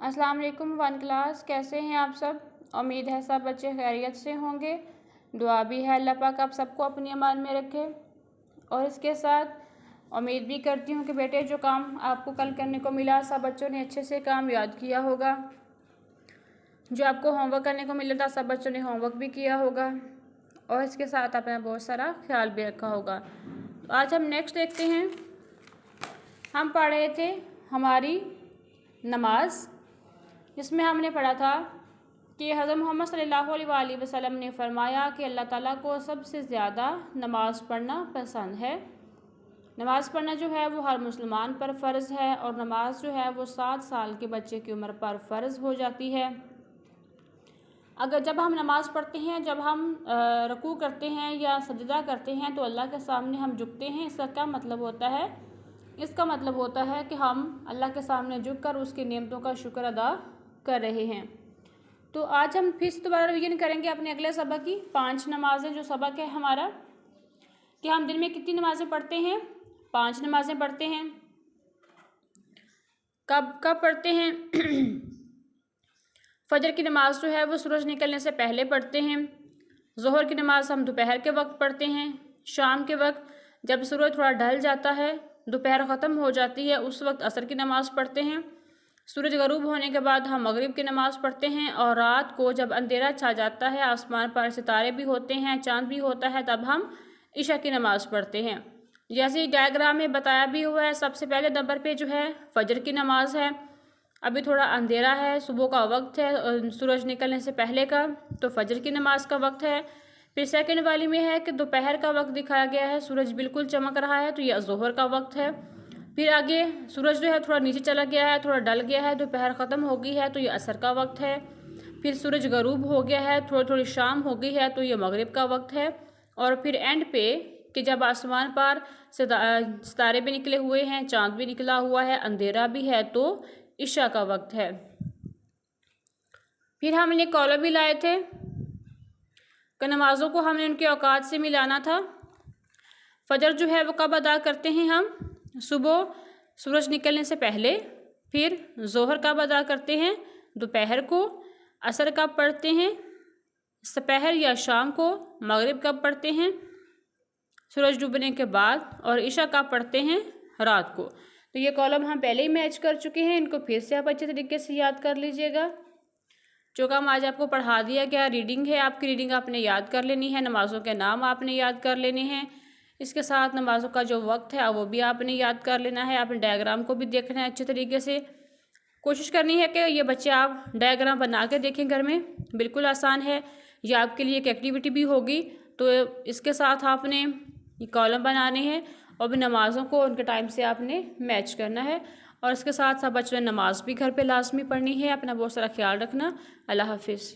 अस्सलाम वालेकुम one class, कैसे हैं आप सब। उम्मीद है सब बच्चे खैरियत से होंगे। दुआ भी है अल्लाह पाक आप सबको अपनी अमान में रखे। और इसके साथ उम्मीद भी करती हूँ कि बेटे जो काम आपको कल करने को मिला सब बच्चों ने अच्छे से काम याद किया होगा। जो आपको होमवर्क करने को मिला था सब बच्चों ने होमवर्क भी किया होगा और इसके साथ अपना बहुत सारा ख्याल भी रखा होगा। तो आज हम नेक्स्ट देखते हैं। हम पढ़ रहे थे हमारी नमाज, जिसमें हमने पढ़ा था कि हज़रत मोहम्मद सल्लल्लाहु अलैहि वसल्लम ने फरमाया कि अल्लाह ताला को सबसे ज़्यादा नमाज़ पढ़ना पसंद है। नमाज़ पढ़ना जो है वो हर मुसलमान पर फ़र्ज़ है और नमाज जो है वो 7 साल के बच्चे की उम्र पर फ़र्ज़ हो जाती है। अगर जब हम नमाज़ पढ़ते हैं, जब हम रुकू करते हैं या सजदा करते हैं तो अल्लाह के सामने हम झुकते हैं। इसका क्या मतलब होता है? इसका मतलब होता है कि हम अल्लाह के सामने झुककर उसकी नेमतों का शुक्र अदा कर रहे हैं। तो आज हम फिर से दोबारा रिवीजन करेंगे अपने अगले सबक की 5 नमाज़ें। जो सबक है हमारा कि हम दिन में कितनी नमाज़ें पढ़ते हैं? 5 नमाज़ें पढ़ते हैं। कब कब पढ़ते हैं? फजर की नमाज़ जो है वो सूरज निकलने से पहले पढ़ते हैं। ज़ोहर की नमाज़ हम दोपहर के वक्त पढ़ते हैं। शाम के वक्त जब सूरज थोड़ा ढल जाता है, दोपहर ख़त्म हो जाती है, उस वक्त असर की नमाज़ पढ़ते हैं। सूरज गरूब होने के बाद हम मगरिब की नमाज़ पढ़ते हैं और रात को जब अंधेरा छा जाता है, आसमान पर सितारे भी होते हैं, चाँद भी होता है, तब हम इशा की नमाज़ पढ़ते हैं। जैसे डायग्राम में बताया भी हुआ है, सबसे पहले नंबर पे जो है फजर की नमाज़ है। अभी थोड़ा अंधेरा है, सुबह का वक्त है, सूरज निकलने से पहले का, तो फजर की नमाज़ का वक्त है। फिर सेकंड वाली में है कि दोपहर का वक्त दिखाया गया है, सूरज बिल्कुल चमक रहा है, तो यह ज़ोहर का वक्त है। फिर आगे सूरज जो है थोड़ा नीचे चला गया है, थोड़ा डल गया है, दोपहर ख़त्म हो गई है, तो ये असर का वक्त है। फिर सूरज गरूब हो गया है, थोड़ी थोड़ी शाम हो गई है, तो ये मगरिब का वक्त है। और फिर एंड पे कि जब आसमान पर सितारे भी निकले हुए हैं, चाँद भी निकला हुआ है, अंधेरा भी है, तो इशा का वक्त है। फिर हमने कॉलम भी लाए थे कि नमाज़ों को हमने उनके औकात से मिलाना था। फजर जो है वो कब अदा करते हैं हम? सुबह सूरज निकलने से पहले। फिर ज़ोहर कब अदा करते हैं? दोपहर को। असर कब पढ़ते हैं? दोपहर या शाम को। मगरिब कब पढ़ते हैं? सूरज डूबने के बाद। और इशा कब पढ़ते हैं? रात को। तो ये कॉलम हम पहले ही मैच कर चुके हैं, इनको फिर से आप अच्छे तरीके से याद कर लीजिएगा। जो काम आज आपको पढ़ा दिया गया रीडिंग है, आपकी रीडिंग आपने याद कर लेनी है, नमाज़ों के नाम आपने याद कर लेने हैं, इसके साथ नमाज़ों का जो वक्त है वो भी आपने याद कर लेना है। आपने डायग्राम को भी देखना है अच्छे तरीके से। कोशिश करनी है कि ये बच्चे आप डायग्राम बना के देखें घर में, बिल्कुल आसान है, ये आपके लिए एक एक्टिविटी भी होगी। तो इसके साथ आपने ये कॉलम बनाने हैं और भी नमाज़ों को उनके टाइम से आपने मैच करना है। और इसके साथ सब बच्चों ने नमाज़ भी घर पे लाजमी पढ़नी है। अपना बहुत सारा ख्याल रखना। अल्लाह हाफिज़।